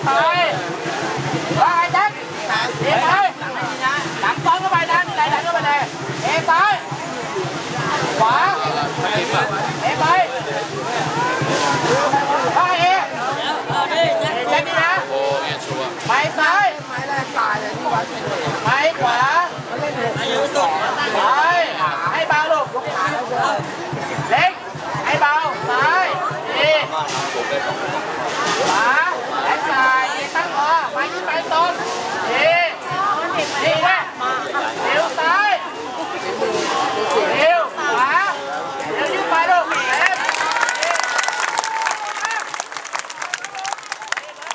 ไปว่าไอ้แจ็คเอ็ไปหลังซ้อนเข้าไปนะไหลหลังเข้าไปเลยเอ็ซ้ายขวาเอ็ไปว่าเอ็แจ็คนี่นะไปซ้ายไปขวาไปให้เบาลูกเล็กให้เบาซ้ายดีขวาและซ้ายตั้งคอไปขึ้นไปตรงดีดีแม่เร็วซ้ายเร็วขวาเร็วยืดไปลูกเล็ก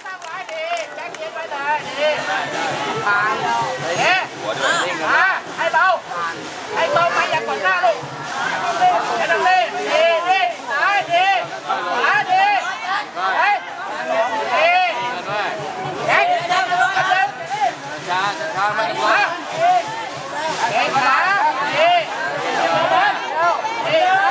ตั้งไว้ดีแจ็คเย็นไปเลยดีผ่านเอ๊ะให้เบาให้ตรงไปอย่างก่อนหน้าลูกเดี๋ยวต้องเล่นดีดีซ้ายดีขวาดีเฮ้ยดีเอ๊ะช้าช้าไม่ขวาเอ๊ะขวาดีดี